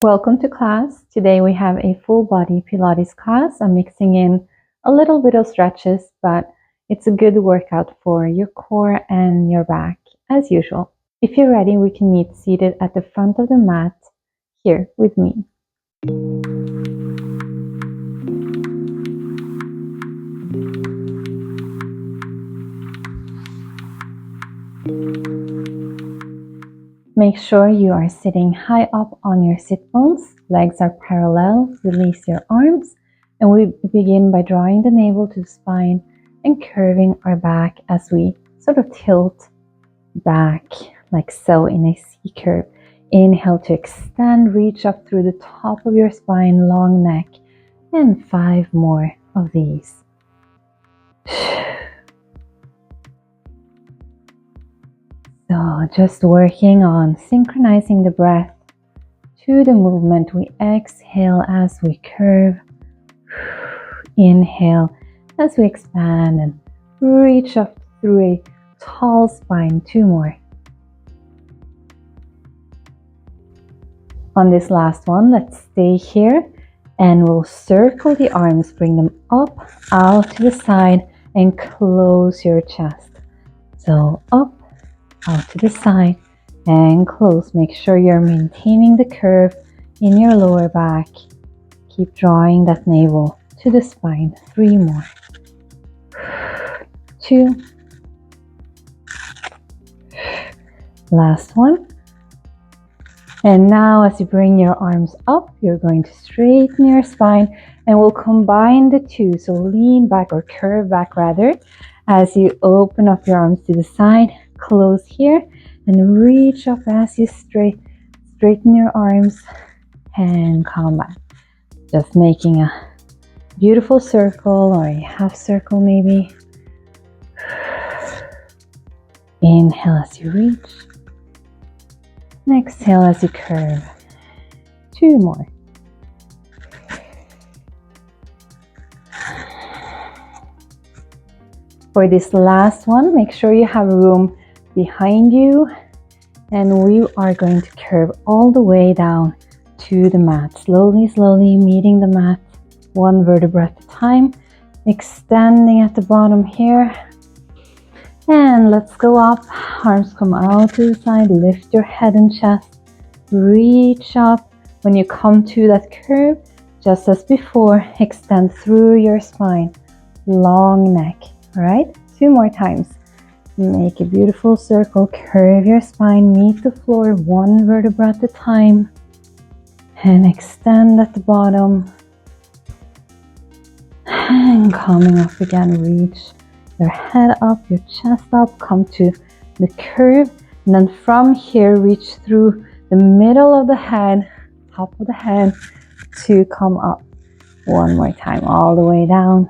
Welcome to class. Today we have a full body Pilates class. I'm mixing in a little bit of stretches, but it's a good workout for your core and your back as usual. If you're ready, we can meet seated at the front of the mat here with me. Make sure you are sitting high up on your sit bones, legs are parallel, release your arms, and we begin by drawing the navel to the spine and curving our back as we sort of tilt back like so in a C curve. Inhale to extend, reach up through the top of your spine, long neck, and 5 more of these. So just working on synchronizing the breath to the movement. We exhale as we curve. Inhale as we expand and reach up through a tall spine. 2 more. On this last one, let's stay here and we'll circle the arms, bring them up, out to the side and close your chest. So up, out to the side and close. Make sure you're maintaining the curve in your lower back. Keep drawing that navel to the spine. 3 more. 2. Last one. And now as you bring your arms up, you're going to straighten your spine and we'll combine the two. So lean back or curve back rather as you open up your arms to the side. Close here and reach up as you straighten your arms and come back. Just making a beautiful circle or a half circle maybe. Inhale as you reach. And exhale as you curve. 2 more. For this last one, make sure you have room behind you and we are going to curve all the way down to the mat. Slowly meeting the mat, 1 vertebra at a time, extending at the bottom here. And let's go up, arms come out to the side, lift your head and chest, reach up. When you come to that curve, just as before, extend through your spine, long neck, all right? 2 more times. Make a beautiful circle, curve your spine, meet the floor, 1 vertebra at a time, and extend at the bottom. And coming up again, reach your head up, your chest up, come to the curve, and then from here, reach through the middle of the head, top of the head, to come up. 1 more time, all the way down.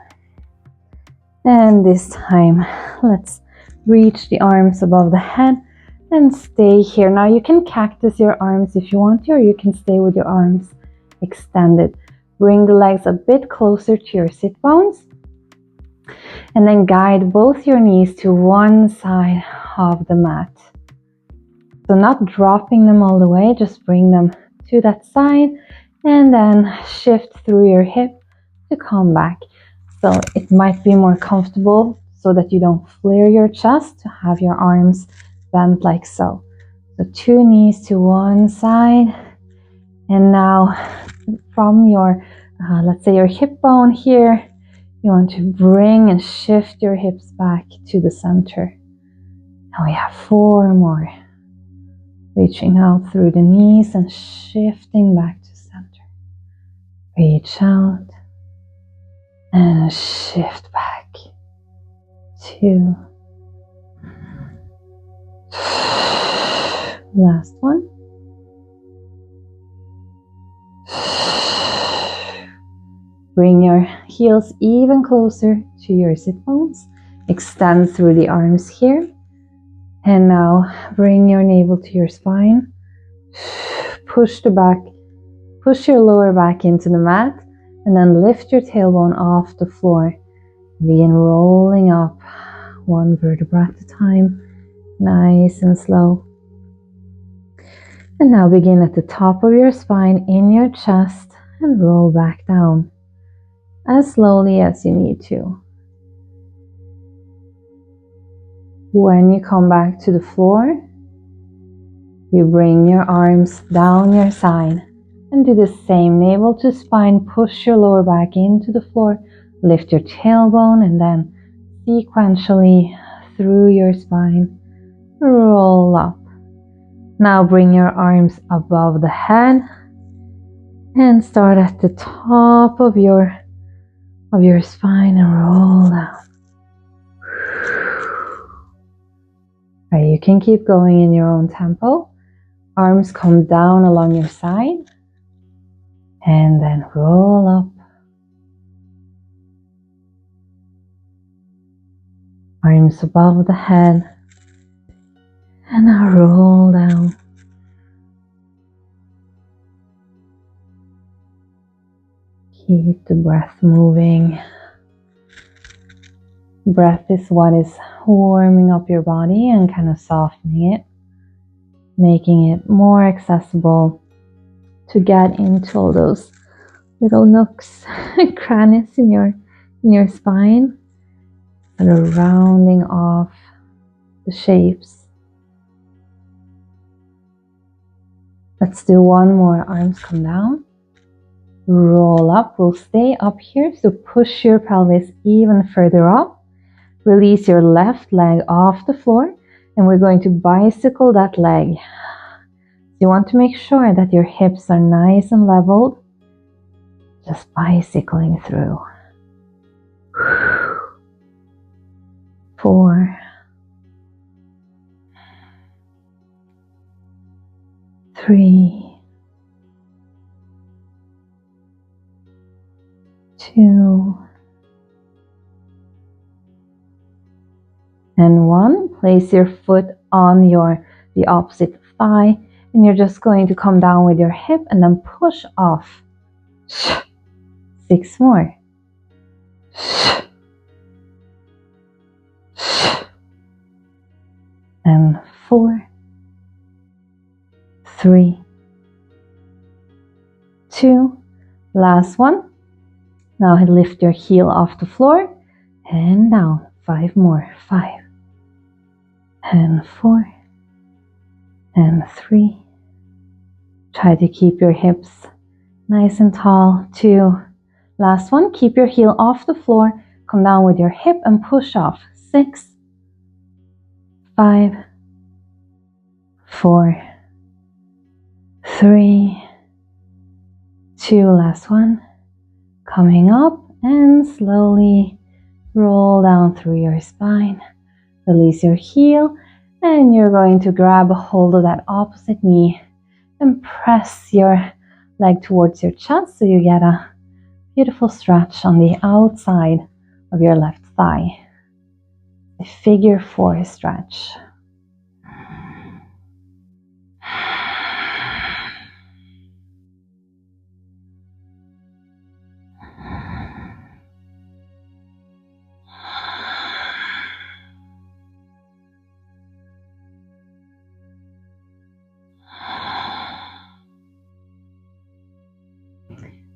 And this time, let's reach the arms above the head and stay here. Now you can cactus your arms if you want to, or you can stay with your arms extended. Bring the legs a bit closer to your sit bones. And then guide both your knees to one side of the mat. So not dropping them all the way, just bring them to that side and then shift through your hip to come back. So it might be more comfortable so that you don't flare your chest to have your arms bent like so. So 2 knees to one side. And now from your, let's say your hip bone here, you want to bring and shift your hips back to the center. And we have 4 more. Reaching out through the knees and shifting back to center. Reach out and shift back. 2. Last one. Bring your heels even closer to your sit bones. Extend through the arms here. And now bring your navel to your spine. Push your lower back into the mat. And then lift your tailbone off the floor. Begin rolling up 1 vertebra at a time. Nice and slow. And now begin at the top of your spine in your chest and roll back down as slowly as you need to. When you come back to the floor, you bring your arms down your side and do the same, navel to spine. Push your lower back into the floor, lift your tailbone, and then sequentially through your spine, roll up. Now bring your arms above the head and start at the top of your spine and roll down. Right, you can keep going in your own tempo. Arms come down along your side and then roll up. Arms above the head and now roll down. Keep the breath moving. Breath is what is warming up your body and kind of softening it, making it more accessible to get into all those little nooks and crannies in your spine that are rounding off the shapes. Let's do one more. Arms come down, roll up. We'll stay up here, so push your pelvis even further up. Release your left leg off the floor, and we're going to bicycle that leg. You want to make sure that your hips are nice and leveled. Just bicycling through. 4, 3, 2, and 1. Place your foot on the opposite thigh, and you're just going to come down with your hip and then push off. 6 more. And 4, 3, 2, last one. Now lift your heel off the floor and down. 5 more. 5 and 4 and 3. Try to keep your hips nice and tall. 2, last one. Keep your heel off the floor. Come down with your hip and push off. 6, 5, 4, 3, 2, last one. Coming up and slowly roll down through your spine. Release your heel and you're going to grab a hold of that opposite knee and press your leg towards your chest so you get a beautiful stretch on the outside of your left thigh. A figure 4 stretch.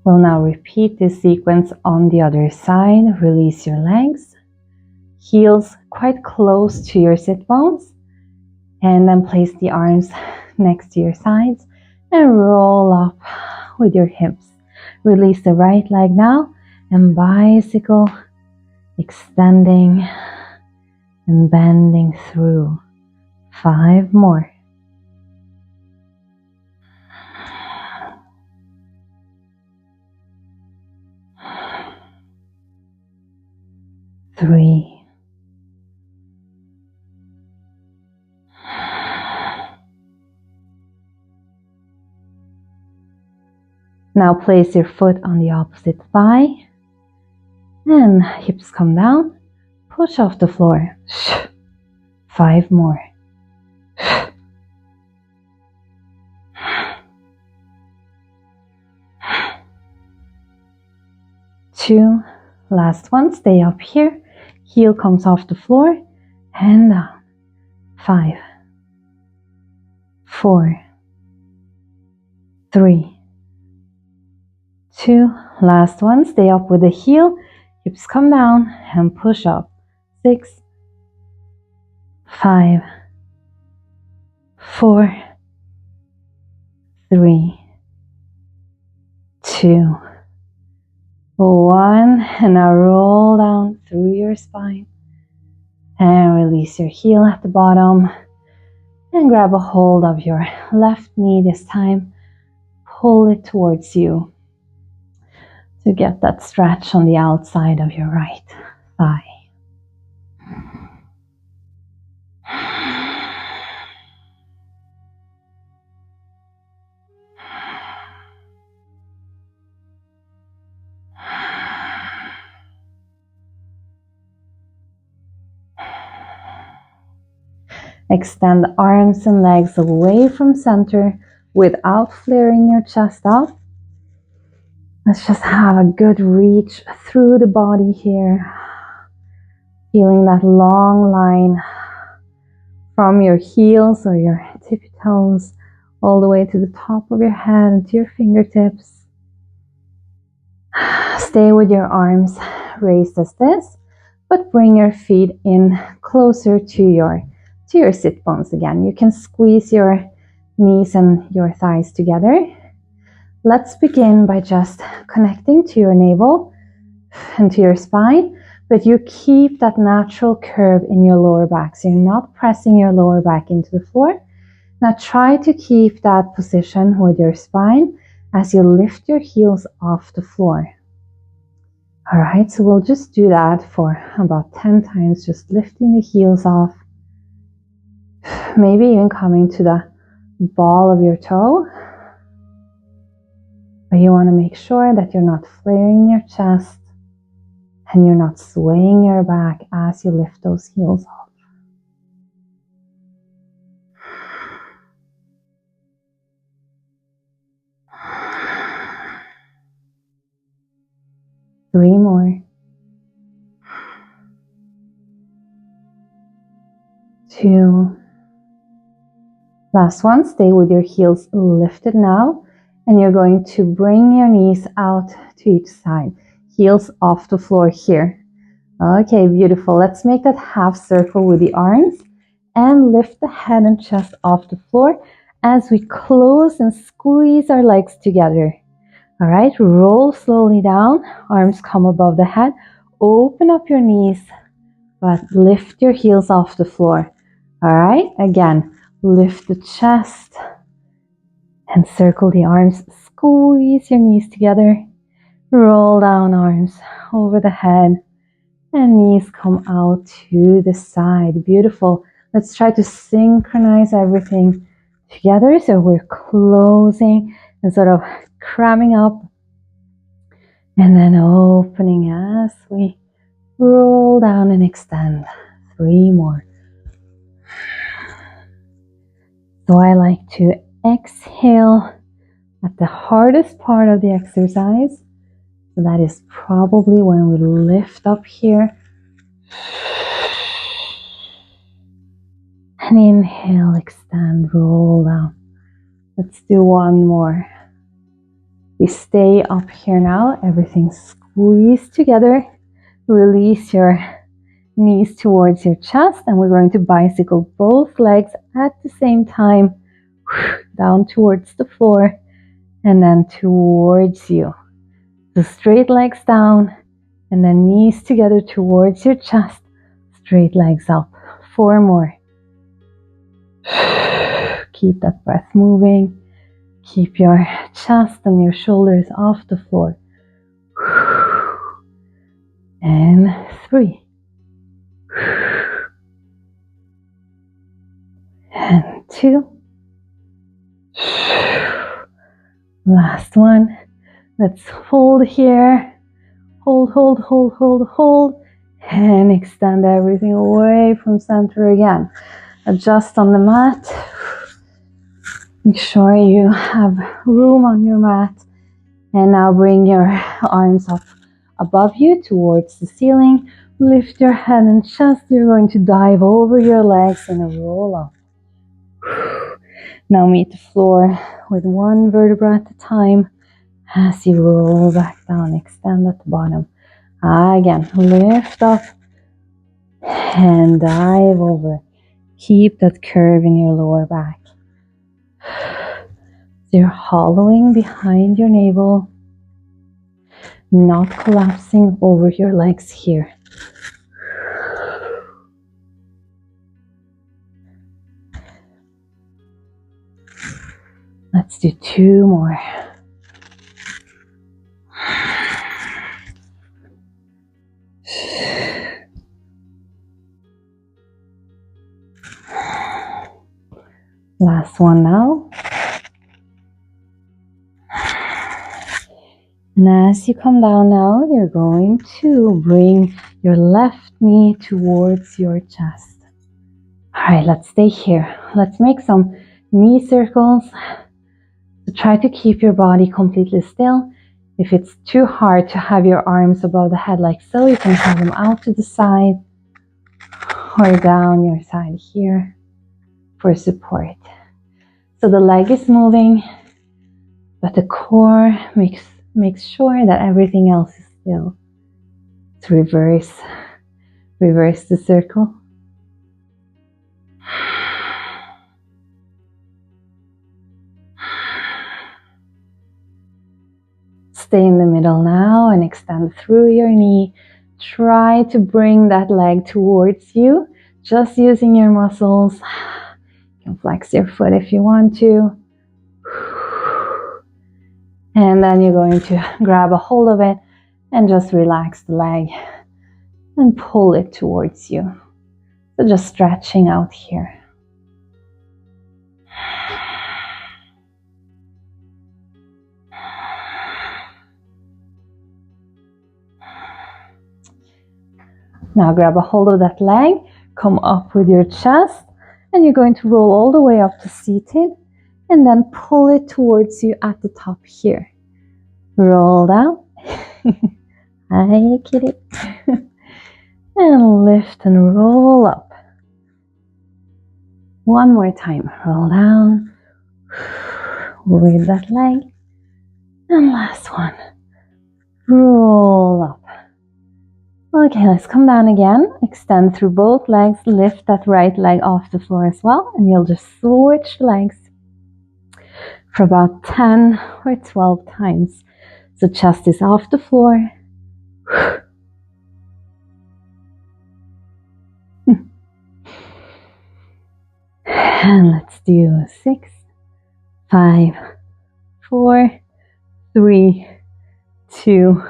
We'll now repeat this sequence on the other side. Release your legs, heels quite close to your sit bones, and then place the arms next to your sides and roll up with your hips. Release the right leg now and bicycle, extending and bending through. 5 more. 3, 2. Now place your foot on the opposite thigh and hips come down. Push off the floor. 5 more. 2, last one. Stay up here. Heel comes off the floor and down. 5, 4, 3, 2, last one. Stay up with the heel, hips come down and push up. 6, 5, 4, 3, 2, 1, and now roll down through your spine and release your heel at the bottom and grab a hold of your left knee this time. Pull it towards you to get that stretch on the outside of your right thigh. Extend the arms and legs away from center without flaring your chest up. Let's just have a good reach through the body here. Feeling that long line from your heels or your tippy toes all the way to the top of your head and to your fingertips. Stay with your arms raised as this, but bring your feet in closer to your sit bones again. You can squeeze your knees and your thighs together. Let's begin by just connecting to your navel and to your spine, but you keep that natural curve in your lower back. So you're not pressing your lower back into the floor. Now try to keep that position with your spine as you lift your heels off the floor. All right, so we'll just do that for about 10 times, just lifting the heels off. Maybe even coming to the ball of your toe. But you want to make sure that you're not flaring your chest and you're not swaying your back as you lift those heels off. Three more. 2. Last one, stay with your heels lifted now, and you're going to bring your knees out to each side. Heels off the floor here. Okay, beautiful. Let's make that half circle with the arms and lift the head and chest off the floor as we close and squeeze our legs together. All right, roll slowly down, arms come above the head, open up your knees, but lift your heels off the floor. All right, again, lift the chest and circle the arms, squeeze your knees together, roll down arms over the head, and knees come out to the side. Beautiful. Let's try to synchronize everything together. So we're closing and sort of cramming up and then opening as we roll down and extend. 3 more. So I like to exhale at the hardest part of the exercise. So that is probably when we lift up here. And inhale, extend, roll down. Let's do one more. We stay up here now, everything squeezed together. Release your knees towards your chest, and we're going to bicycle both legs at the same time, down towards the floor and then towards you. So straight legs down and then knees together towards your chest, straight legs up. 4 more. Keep that breath moving. Keep your chest and your shoulders off the floor. And 3. And 2. Last one. Let's hold here. Hold, hold, hold, hold, hold. And extend everything away from center again. Adjust on the mat. Make sure you have room on your mat. And now bring your arms up above you towards the ceiling. Lift your head and chest. You're going to dive over your legs and roll up. Now meet the floor with one vertebra at a time as you roll back down. Extend at the bottom. Again, lift up and dive over. Keep that curve in your lower back. So you're hollowing behind your navel, not collapsing over your legs here. Let's do 2 more. Last one now. And as you come down now, you're going to bring your left knee towards your chest. All right, let's stay here. Let's make some knee circles. So try to keep your body completely still. If it's too hard to have your arms above the head like so, you can have them out to the side or down your side here for support. So the leg is moving, but the core makes sure that everything else is still. Let's reverse the circle. Stay in the middle now and extend through your knee. Try to bring that leg towards you, just using your muscles. You can flex your foot if you want to. And then you're going to grab a hold of it and just relax the leg and pull it towards you. So just stretching out here. Now grab a hold of that leg, come up with your chest, and you're going to roll all the way up to seated, and then pull it towards you at the top here. Roll down. Hi, kitty. And lift and roll up. One more time. Roll down with that leg. And last one. Roll up. Okay, let's come down again. Extend through both legs. Lift that right leg off the floor as well. And you'll just switch legs for about 10 or 12 times. So chest is off the floor. And let's do 6, 5, 4, 3, 2,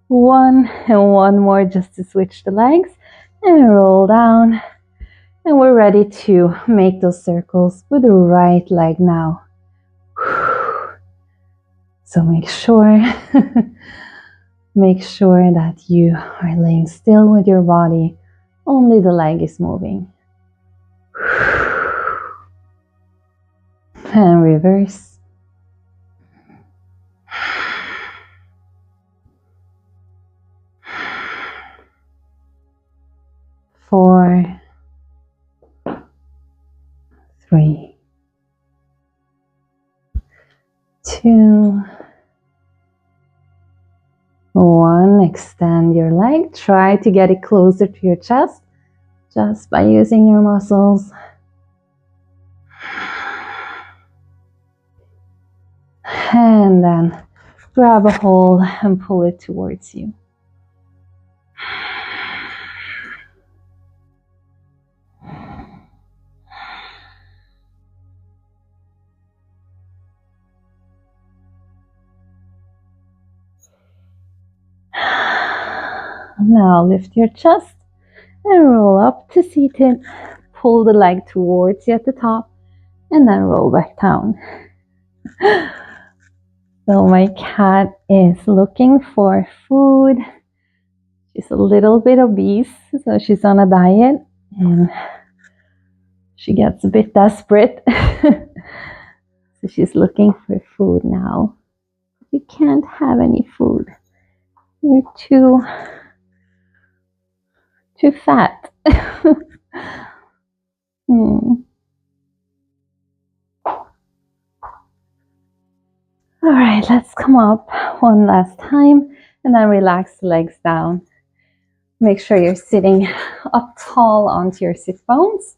1, and one more just to switch the legs and roll down. And we're ready to make those circles with the right leg now. So make sure that you are laying still with your body. Only the leg is moving. And reverse. Four, 3, 2, 1. Extend your leg. Try to get it closer to your chest just by using your muscles. And then grab a hold and pull it towards you. Now lift your chest and roll up to seated. Pull the leg towards you at the top and then roll back down. So my cat is looking for food. She's a little bit obese, so she's on a diet and she gets a bit desperate. So she's looking for food now. You can't have any food. You're too fat. All right, let's come up one last time and then relax the legs down. Make sure you're sitting up tall onto your sit bones.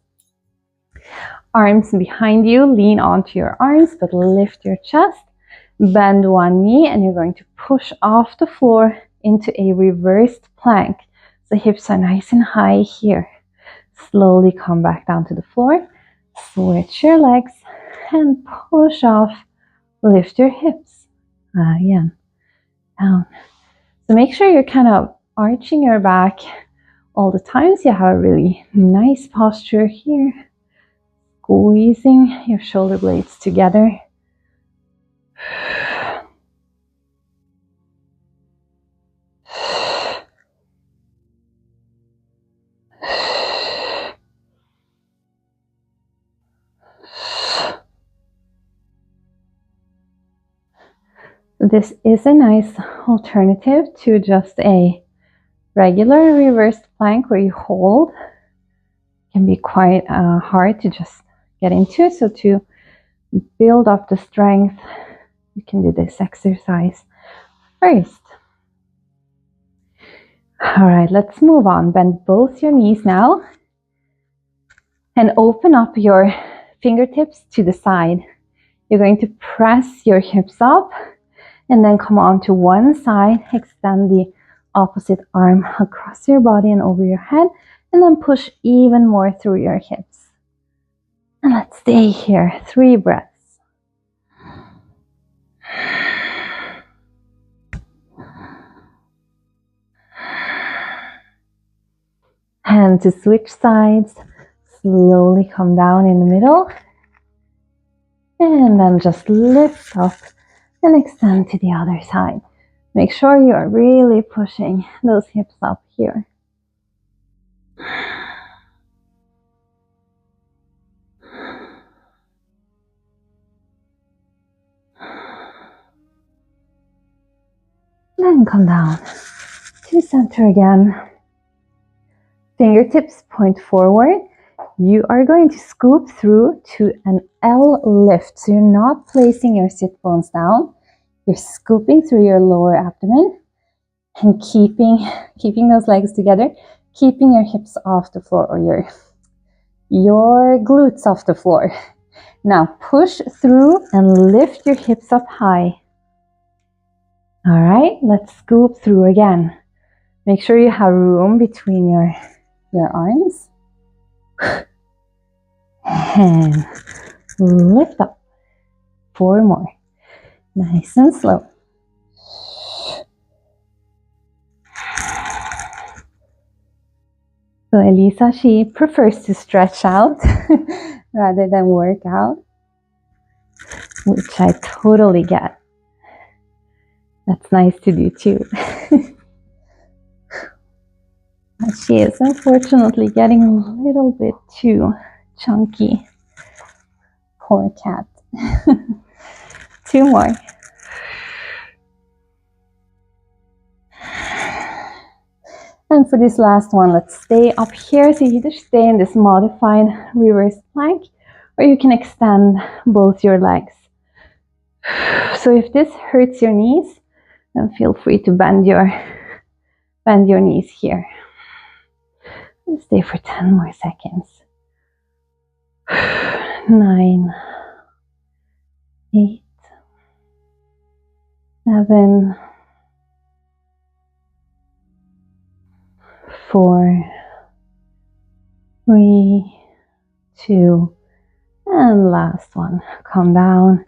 Arms behind you, lean onto your arms, but lift your chest. Bend one knee and you're going to push off the floor into a reversed plank. The hips are nice and high here. Slowly come back down to the floor. Switch your legs and push off. Lift your hips. Again, down. So make sure you're kind of arching your back all the time so you have a really nice posture here. Squeezing your shoulder blades together. This is a nice alternative to just a regular reversed plank where you hold. It can be quite hard to just get into. So to build up the strength, you can do this exercise first. All right, let's move on. Bend both your knees now and open up your fingertips to the side. You're going to press your hips up and then come on to one side. Extend the opposite arm across your body and over your head, and then push even more through your hips. And let's stay here. 3 breaths. And to switch sides, slowly come down in the middle. And then just lift up and extend to the other side. Make sure you are really pushing those hips up here. Then come down to center again. Fingertips point forward. You are going to scoop through to an L lift. So you're not placing your sit bones down. You're scooping through your lower abdomen and keeping those legs together, keeping your hips off the floor or your glutes off the floor. Now push through and lift your hips up high. All right, let's scoop through again. Make sure you have room between your arms. And lift up. 4 more. Nice and slow. So Elisa, she prefers to stretch out rather than work out, which I totally get. That's nice to do too. But she is unfortunately getting a little bit too chunky. Poor cat. 2 more. And for this last one, let's stay up here. So you either stay in this modified reverse plank, or you can extend both your legs. So if this hurts your knees, then feel free to bend your knees here. And stay for 10 more seconds. 9, 8, 7, 4, 3, 2, and last one. Come down.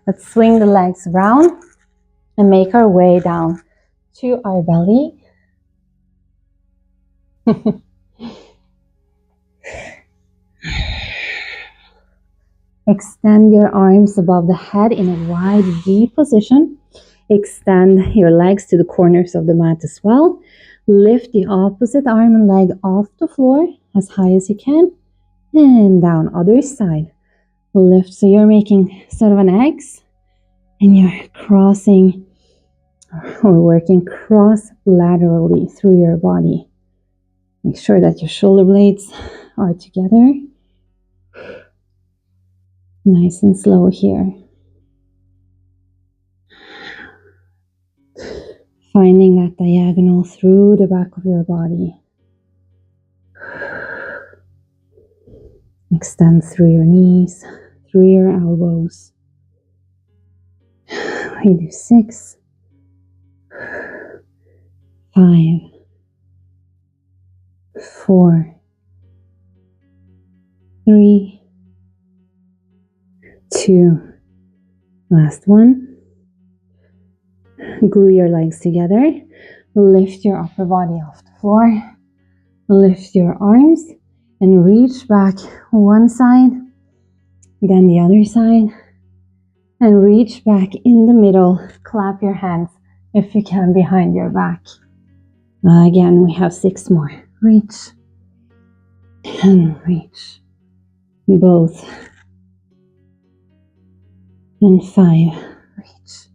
Let's swing the legs around and make our way down to our belly. Extend your arms above the head in a wide V position. Extend your legs to the corners of the mat as well. Lift the opposite arm and leg off the floor as high as you can. And down, other side. Lift, so you're making sort of an X. And you're crossing or working cross-laterally through your body. Make sure that your shoulder blades are together. Nice and slow here. Finding that diagonal through the back of your body. Extend through your knees, through your elbows. We do 6, 5, 4, 3, 2, last one. Glue your legs together. Lift your upper body off the floor. Lift your arms and reach back one side, then the other side, and reach back in the middle. Clap your hands if you can behind your back. Again, we have 6 more. Reach and reach. Both. And 5. Reach.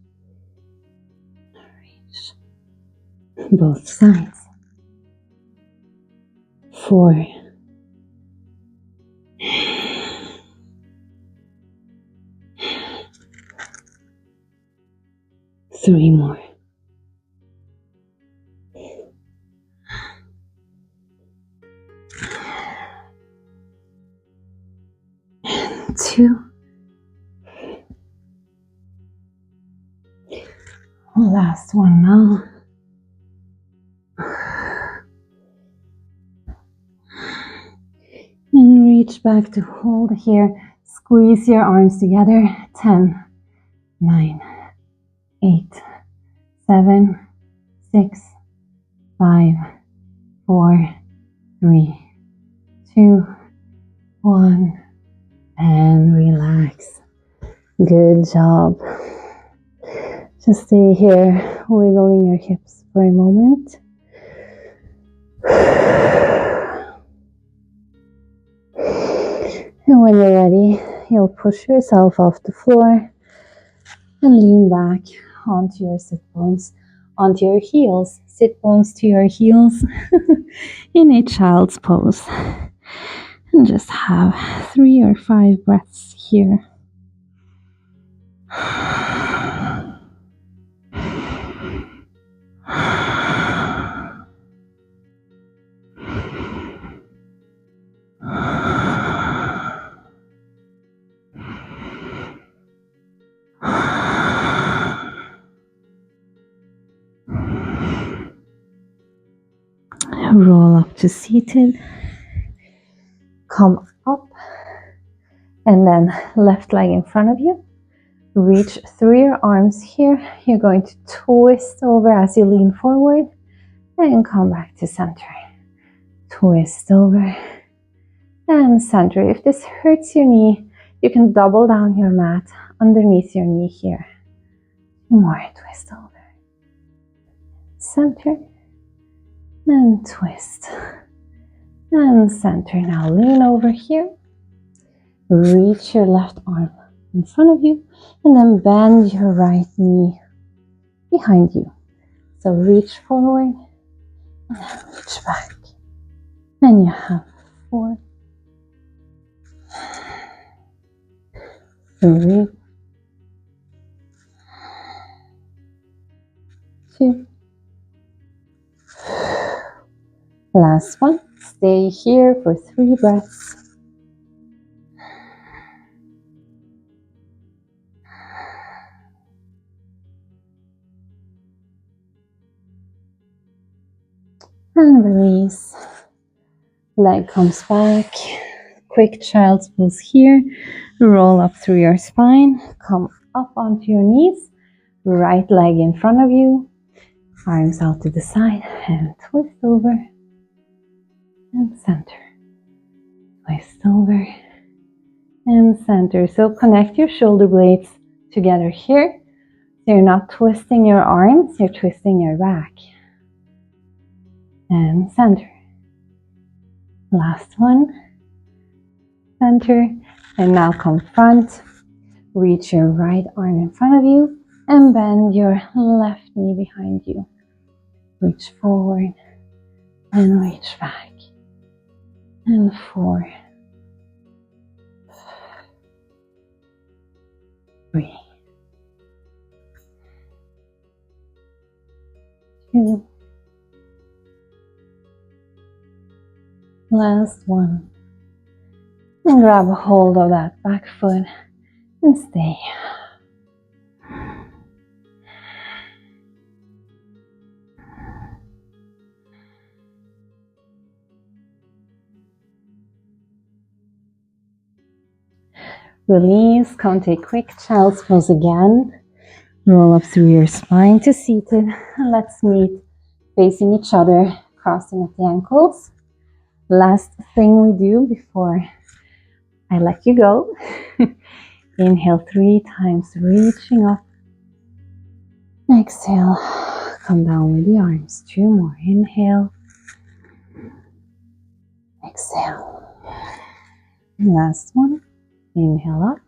Reach. Both sides. 4. 3 more. 2. Last one now. And reach back to hold here. Squeeze your arms together. 10, 9, 8, 7, 6, 5, 4, 3, 2, 1. And relax. Good job. Just stay here, wiggling your hips for a moment. And when you're ready, you'll push yourself off the floor and lean back onto your sit bones, onto your heels. Sit bones to your heels in a child's pose. And just have 3 or 5 breaths here. Roll up to seated. Come up. And then left leg in front of you. Reach through your arms here. You're going to twist over as you lean forward. And come back to center. Twist over. And center. If this hurts your knee, you can double down your mat underneath your knee here. More. Twist over. Center. And twist. And center. Now lean over here. Reach your left arm in front of you. And then bend your right knee behind you. So reach forward. And then reach back. And you have 4, 3, 2. Last one. Stay here for 3 breaths. And release. Leg comes back. Quick child's pose here. Roll up through your spine. Come up onto your knees. Right leg in front of you. Arms out to the side. And twist over. And center. Twist over. And center. So connect your shoulder blades together here. So you're not twisting your arms. You're twisting your back. And center. Last one. Center. And now come front. Reach your right arm in front of you and bend your left knee behind you. Reach forward and reach back. And 4, 3, 2. Last one. And grab a hold of that back foot and stay. Release, come to a quick child's pose again. Roll up through your spine to seated. And let's meet facing each other, crossing at the ankles. Last thing we do before I let you go. Inhale 3 times, reaching up. Exhale, come down with the arms. 2 more. Inhale. Exhale. Last one. Inhale up.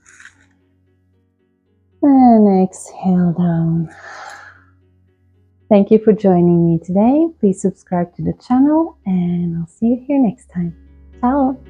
And exhale down. Thank you for joining me today. Please subscribe to the channel and I'll see you here next time. Ciao!